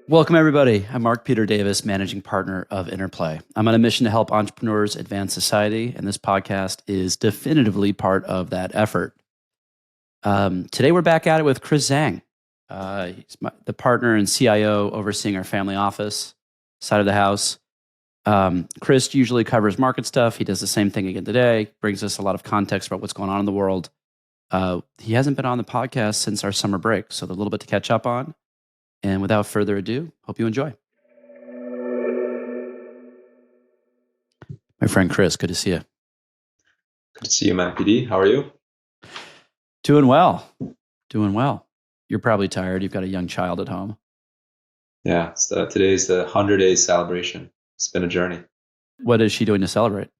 Welcome, everybody. I'm Mark Peter Davis, managing partner of Interplay. I'm on a mission to help entrepreneurs advance society, and this podcast is definitively part of that effort. Today, we're back at it with Chris Zhang. He's the partner and CIO overseeing our family office side of the house. Chris usually covers market stuff. He does the same thing again today, brings us a lot of context about what's going on in the world. He hasn't been on the podcast since our summer break, so there's a little bit to catch up on. And without further ado, hope you enjoy. My friend Chris, good to see you. Good to see you, man. PD, how are you? Doing well. You're probably tired. You've got a young child at home. Yeah, today's the 100-day celebration. It's been a journey. What is she doing to celebrate?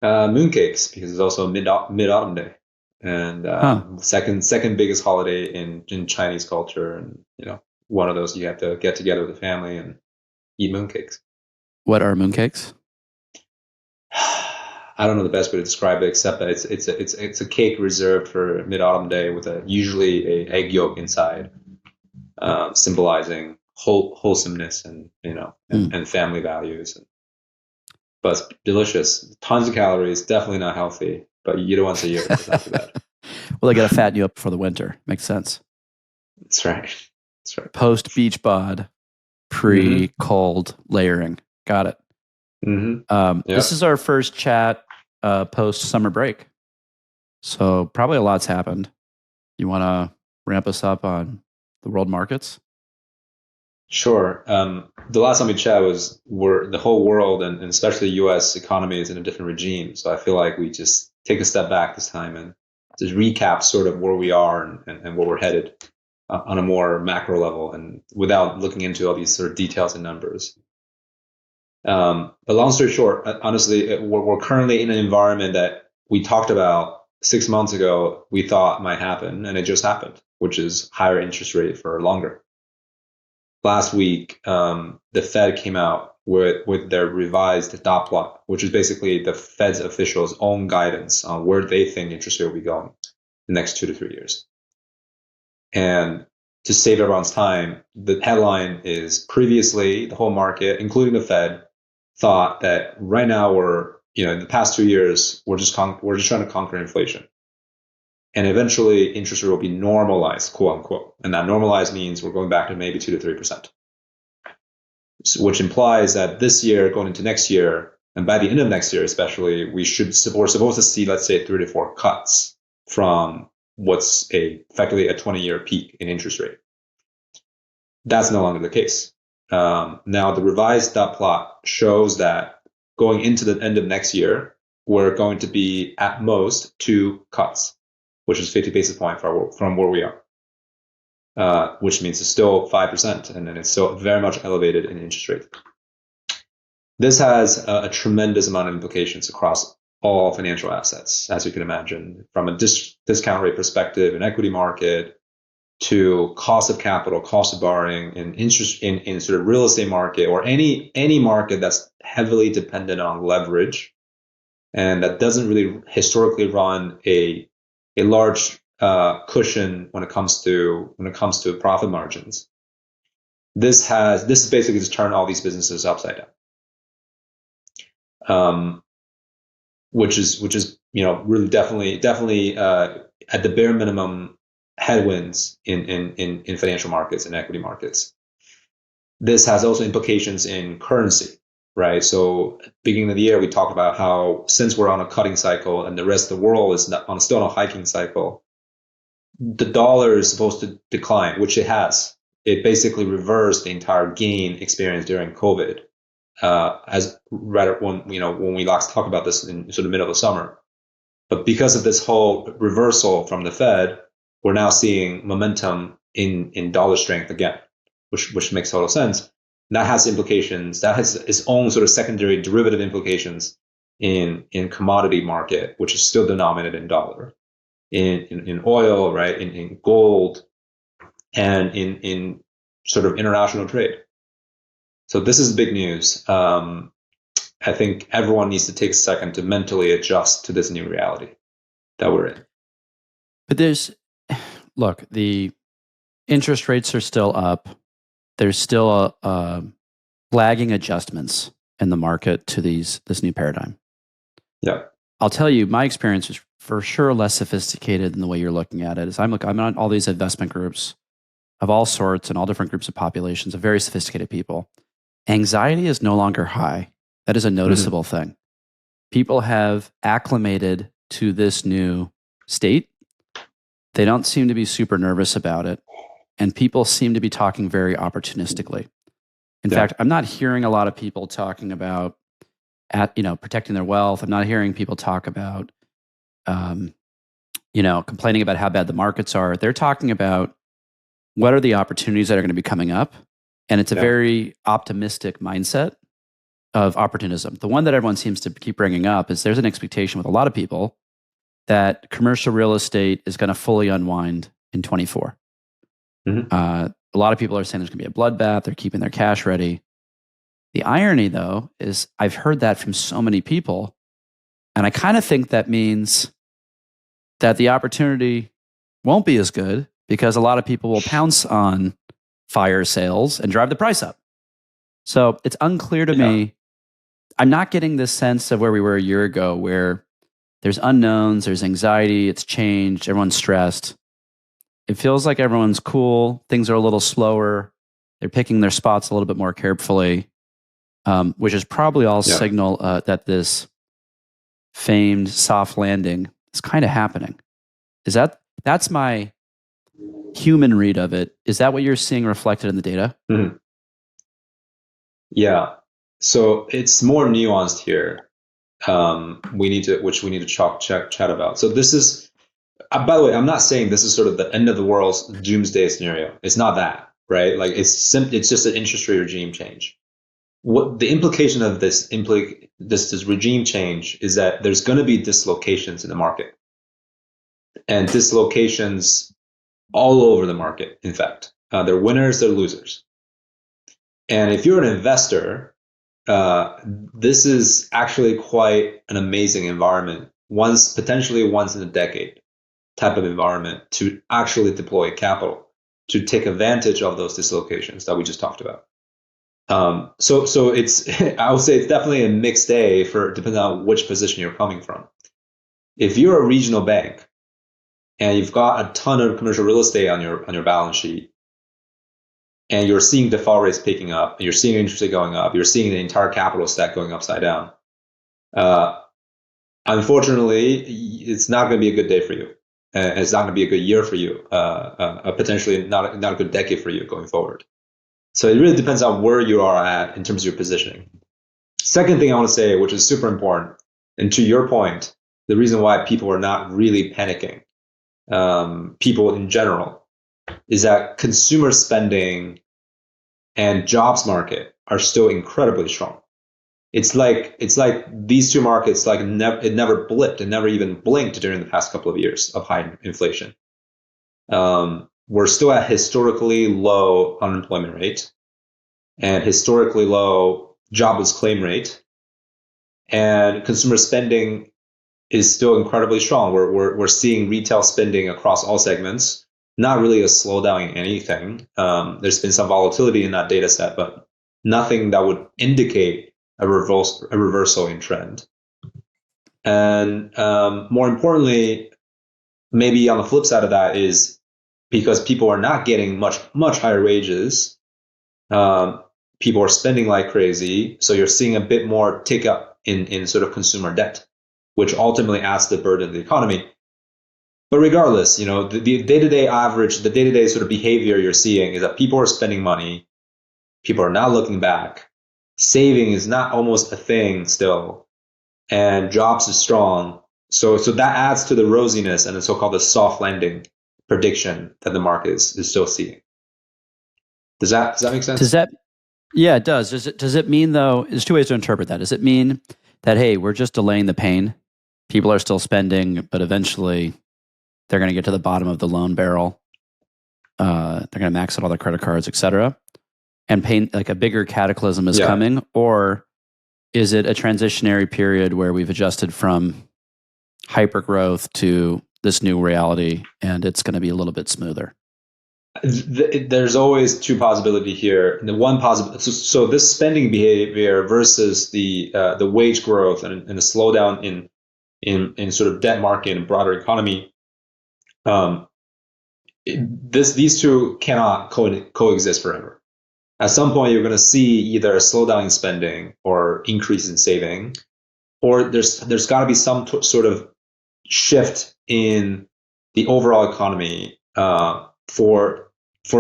Mooncakes, because it's also mid-autumn day. And second biggest holiday in Chinese culture. And, one of those you have to get together with the family and eat mooncakes. What are mooncakes? I don't know the best way to describe it, except that it's a cake reserved for mid-autumn day with usually a egg yolk inside, symbolizing wholesomeness and and family values. But it's delicious. Tons of calories. Definitely not healthy. But you eat it once a year. It's not too bad. Well, they got to fatten you up for the winter. Makes sense. That's right. Post beach bod, pre cold layering. Got it. Mm-hmm. This is our first chat post summer break, so probably a lot's happened. You want to ramp us up on the world markets? Sure. The last time we chat was the whole world and especially the U.S. economy is in a different regime. So I feel like we just take a step back this time and just recap sort of where we are and where we're headed on a more macro level and without looking into all these sort of details and numbers. But long story short, honestly, we're currently in an environment that we talked about 6 months ago, we thought might happen, and it just happened, which is higher interest rate for longer. Last week, the Fed came out with their revised dot plot, which is basically the Fed's officials' own guidance on where they think interest rate will be going the next 2 to 3 years. And to save everyone's time, the headline is previously the whole market, including the Fed, thought that right now in the past 2 years, we're just trying to conquer inflation. And eventually interest rate will be normalized, quote unquote. And that normalized means we're going back to maybe 2 to 3%. So, which implies that this year, going into next year, and by the end of next year especially, we're supposed to see, let's say, 3 to 4 cuts from what's effectively a 20-year peak in interest rate. That's no longer the case. Now, the revised dot plot shows that going into the end of next year, we're going to be at most 2 cuts, which is 50 basis points from where we are, which means it's still 5%, and then it's still very much elevated in interest rate. This has a tremendous amount of implications across all financial assets, as you can imagine, from a discount rate perspective, an equity market, to cost of capital, cost of borrowing, and interest in sort of real estate market or any market that's heavily dependent on leverage and that doesn't really historically run a large cushion when it comes to profit margins. This is basically just turned all these businesses upside down, which is really definitely at the bare minimum headwinds in financial markets and equity markets. This has also implications in currency, right? So beginning of the year, we talked about how since we're on a cutting cycle and the rest of the world is still on a hiking cycle, the dollar is supposed to decline, which it has. It basically reversed the entire gain experienced during COVID, when we last talked about this in sort of middle of the summer. But because of this whole reversal from the Fed, we're now seeing momentum in dollar strength again, which makes total sense. That has implications. That has its own sort of secondary derivative implications in commodity market, which is still denominated in dollar, in oil, right, in gold, and in sort of international trade. So this is big news. I think everyone needs to take a second to mentally adjust to this new reality that we're in. But look, the interest rates are still up. There's still lagging adjustments in the market to this new paradigm. Yeah. I'll tell you, my experience is for sure less sophisticated than the way you're looking at it. I'm on all these investment groups of all sorts and all different groups of populations of very sophisticated people. Anxiety is no longer high. That is a noticeable thing. People have acclimated to this new state. They don't seem to be super nervous about it. And people seem to be talking very opportunistically. In fact, I'm not hearing a lot of people talking about protecting their wealth. I'm not hearing people talk about complaining about how bad the markets are. They're talking about what are the opportunities that are going to be coming up. And it's a very optimistic mindset of opportunism. The one that everyone seems to keep bringing up is there's an expectation with a lot of people that commercial real estate is going to fully unwind in 24. A lot of people are saying there's going to be a bloodbath. They're keeping their cash ready. The irony, though, is I've heard that from so many people. And I kind of think that means that the opportunity won't be as good because a lot of people will pounce on fire sales and drive the price up. So it's unclear to me. I'm not getting this sense of where we were a year ago where there's unknowns, there's anxiety, it's changed, everyone's stressed. It feels like everyone's cool. Things are a little slower. They're picking their spots a little bit more carefully, which is probably all signal that this famed soft landing is kind of happening. That's my human read of it. Is that what you're seeing reflected in the data? Yeah. So it's more nuanced here. We need to chat about. So this is, by the way, I'm not saying this is sort of the end of the world's doomsday scenario. It's not that, right? Like it's just an interest rate regime change. What the implication of this regime change is that there's going to be dislocations in the market, and dislocations all over the market. In fact, they're winners, they're losers. And if you're an investor, this is actually quite an amazing environment. Potentially once in a decade type of environment to actually deploy capital to take advantage of those dislocations that we just talked about. So it's I would say it's definitely a mixed day depending on which position you're coming from. If you're a regional bank and you've got a ton of commercial real estate on your balance sheet, and you're seeing default rates picking up, you're seeing interest rate going up, you're seeing the entire capital stack going upside down. Unfortunately, it's not going to be a good day for you. It's not going to be a good year for you. Potentially not a good decade for you going forward. So it really depends on where you are at in terms of your positioning. Second thing I want to say, which is super important, and to your point, the reason why people are not really panicking, people in general, is that consumer spending and jobs market are still incredibly strong. It's like these two markets, like it never blipped, it never even blinked during the past couple of years of high inflation. We're still at historically low unemployment rate and historically low jobless claim rate, and consumer spending is still incredibly strong. We're seeing retail spending across all segments. Not really a slowdown in anything. There's been some volatility in that data set, but nothing that would indicate a reversal in trend. And more importantly, maybe on the flip side of that is because people are not getting much higher wages, people are spending like crazy. So you're seeing a bit more tick up in sort of consumer debt, which ultimately adds to the burden of the economy. But regardless, the day-to-day average, the day-to-day sort of behavior you're seeing is that people are spending money. People are not looking back. Saving is not almost a thing still. And jobs is strong. So that adds to the rosiness and the so-called the soft landing prediction that the market is still seeing. Does that make sense? Yeah, it does. Does it mean, though, there's two ways to interpret that. Does it mean that, hey, we're just delaying the pain? People are still spending, but eventually they're going to get to the bottom of the loan barrel. They're going to max out all their credit cards, et cetera. And pain, like a bigger cataclysm is coming? Or is it a transitionary period where we've adjusted from hyper growth to this new reality and it's going to be a little bit smoother? there's always two possibility here. The one possible, so this spending behavior versus the wage growth and the slowdown in sort of debt market and broader economy. These two cannot coexist forever. At some point, you're going to see either a slowdown in spending or increase in saving, or there's got to be some sort of shift in the overall economy for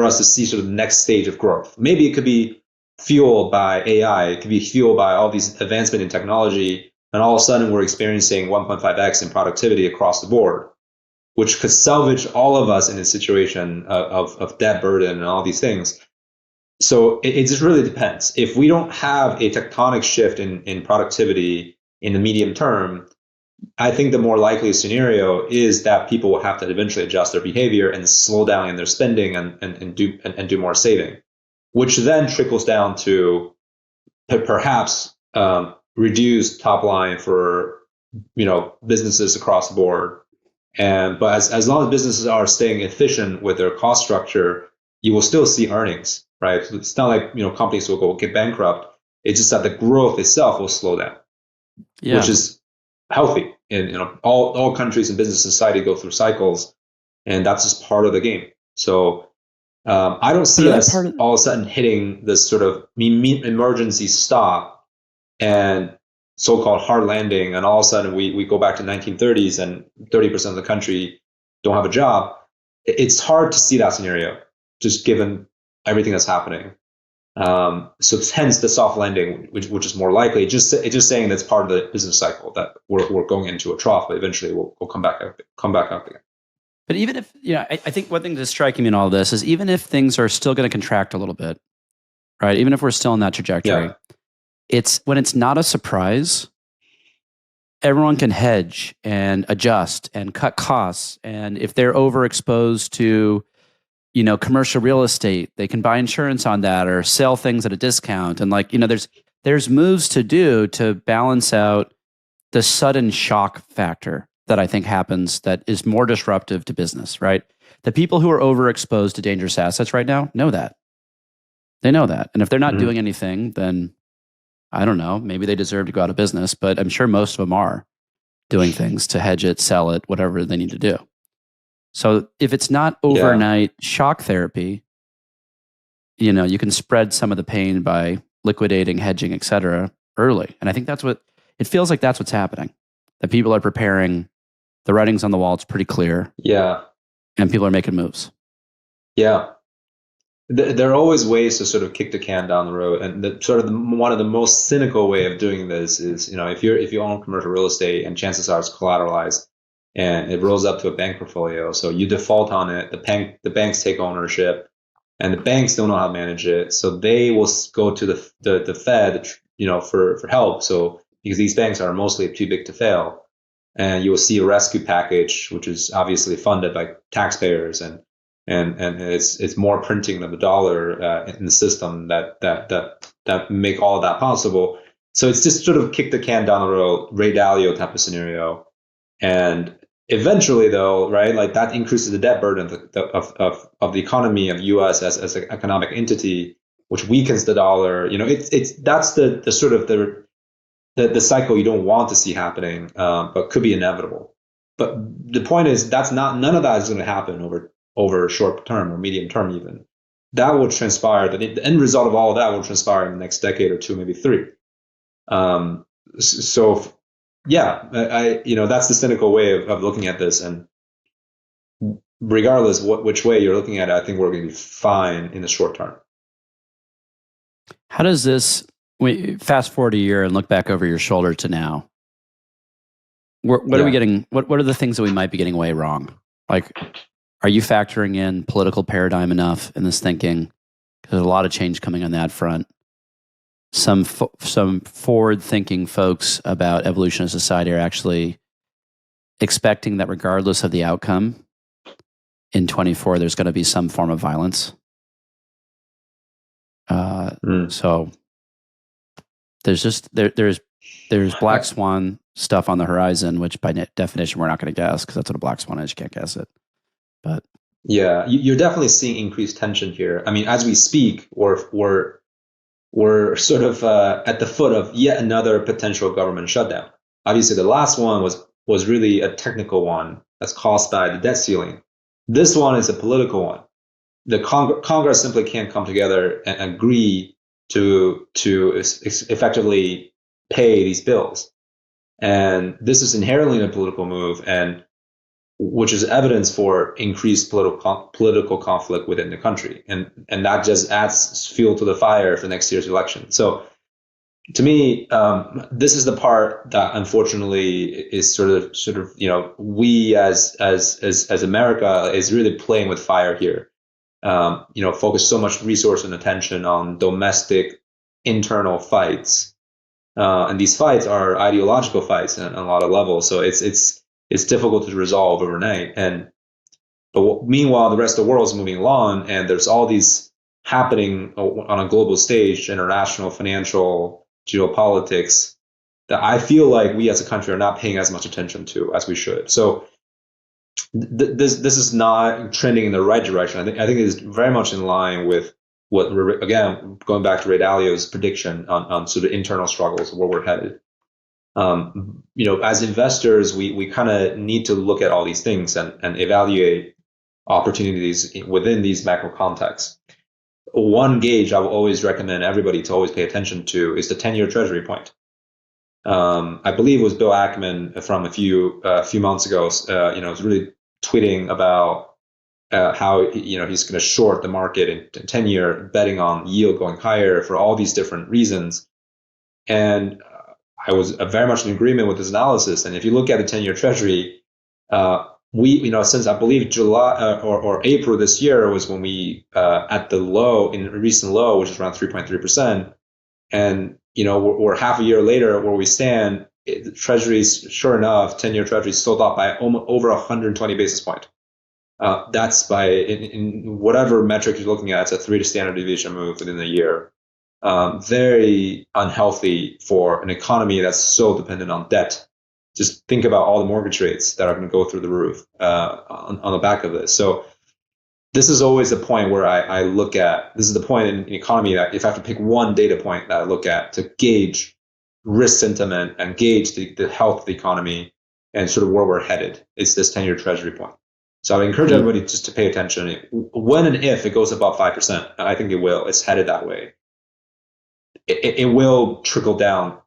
us to see sort of the next stage of growth. Maybe it could be fueled by AI. It could be fueled by all these advancement in technology, and all of a sudden we're experiencing 1.5x in productivity across the board, which could salvage all of us in a situation of debt burden and all these things. So it just really depends. If we don't have a tectonic shift in productivity in the medium term, I think the more likely scenario is that people will have to eventually adjust their behavior and slow down in their spending and do more saving, which then trickles down to perhaps reduce top line for businesses across the board. But as long as businesses are staying efficient with their cost structure, you will still see earnings, right? So it's not like companies will get bankrupt. It's just that the growth itself will slow down, which is healthy. And all countries and business society go through cycles, and that's just part of the game. So I don't see us all of a sudden hitting this sort of emergency stop and so-called hard landing, and all of a sudden we go back to 1930s and 30% of the country don't have a job. It's hard to see that scenario, just given everything that's happening. So hence the soft landing, which is more likely. It's just saying that's part of the business cycle, that we're going into a trough, but eventually we'll come back up again. But even if I think one thing that's striking me in all of this is even if things are still going to contract a little bit, right? Even if we're still in that trajectory, it's when it's not a surprise. Everyone can hedge and adjust and cut costs, and if they're overexposed to commercial real estate, they can buy insurance on that or sell things at a discount. And there's moves to do to balance out the sudden shock factor that I think happens that is more disruptive to business, right? The people who are overexposed to dangerous assets right now know that. They know that. And if they're not doing anything, then I don't know, maybe they deserve to go out of business, but I'm sure most of them are doing things to hedge it, sell it, whatever they need to do. So if it's not overnight shock therapy, you can spread some of the pain by liquidating, hedging, et cetera, early. And I think it feels like that's what's happening. That people are preparing, the writing's on the wall, it's pretty clear. Yeah. And people are making moves. Yeah. There are always ways to sort of kick the can down the road. And one of the most cynical way of doing this is, if you own commercial real estate and chances are it's collateralized, and it rolls up to a bank portfolio. So you default on it. The banks take ownership, and the banks don't know how to manage it. So they will go to the Fed, for help. So because these banks are mostly too big to fail, and you will see a rescue package, which is obviously funded by taxpayers, and it's more printing of the dollar in the system that make all of that possible. So it's just sort of kick the can down the road, Ray Dalio type of scenario, and eventually, though, right, like that increases the debt burden of the economy of the U.S. as an economic entity, which weakens the dollar. That's the sort of the cycle you don't want to see happening, but could be inevitable. But the point is, none of that is going to happen over short term or medium term even. That will transpire. The end result of all of that will transpire in the next decade or two, maybe three. That's the cynical way of looking at this. And regardless which way you're looking at it, I think we're going to be fine in the short term. How does this, fast forward a year and look back over your shoulder to now? What are we getting? What are the things that we might be getting way wrong? Like, are you factoring in political paradigm enough in this thinking? Because there's a lot of change coming on that front. Some forward-thinking folks about evolution of society are actually expecting that regardless of the outcome, in 24, there's going to be some form of violence. So there's black swan stuff on the horizon, which by definition we're not going to guess because that's what a black swan is. You can't guess it. But Yeah, you're definitely seeing increased tension here. I mean, as we speak, we're sort of at the foot of yet another potential government shutdown. Obviously, the last one was really a technical one that's caused by the debt ceiling. This one is a political one. The Congress simply can't come together and agree to effectively pay these bills, and this is inherently a political move, and which is evidence for increased political conflict within the country, and that just adds fuel to the fire for next year's election. So, to me, this is the part that unfortunately is sort of we as America is really playing with fire here. Focus so much resource and attention on domestic internal fights, and these fights are ideological fights on a lot of levels. So it's difficult to resolve overnight. But meanwhile, the rest of the world is moving along, and there's all these happening on a global stage, international, financial, geopolitics, that I feel like we as a country are not paying as much attention to as we should. So this is not trending in the right direction. I think it is very much in line with what, again, going back to Ray Dalio's prediction on sort of internal struggles of where we're headed. As investors, we kind of need to look at all these things and evaluate opportunities within these macro contexts. One gauge I will always recommend everybody to always pay attention to is the 10-year Treasury point. I believe it was Bill Ackman from a few months ago. Was really tweeting about how he's going to short the market in 10-year, betting on yield going higher for all these different reasons. And I was very much in agreement with this analysis. And if you look at the 10-year Treasury, since I believe July or April this year was when we at the low, in a recent low, which is around 3.3%. And, we're half a year later where we stand, the Treasuries, sure enough, 10-year Treasuries sold off by over 120 basis points. That's by, in whatever metric you're looking at, it's a 3 standard deviation move within a year. Very unhealthy for an economy that's so dependent on debt. Just think about all the mortgage rates that are going to go through the roof on the back of this. So this is always the point where I look at, this is the point in the economy that if I have to pick one data point that I look at to gauge risk sentiment and gauge the health of the economy and sort of where we're headed, it's this 10-year Treasury point. So I encourage everybody just to pay attention. When and if it goes above 5%, and I think it will, it's headed that way, it will trickle down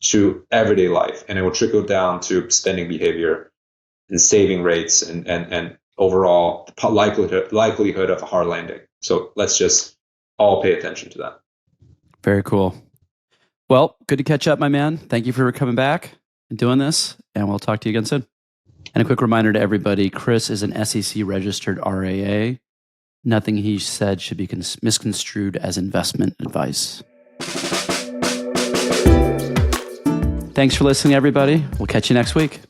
to everyday life, and it will trickle down to spending behavior and saving rates and overall likelihood of a hard landing. So let's just all pay attention to that. Very cool. Well, good to catch up, my man. Thank you for coming back and doing this, and we'll talk to you again soon. And a quick reminder to everybody, Chris is an SEC registered RAA. Nothing he said should be misconstrued as investment advice. Thanks for listening, everybody. We'll catch you next week.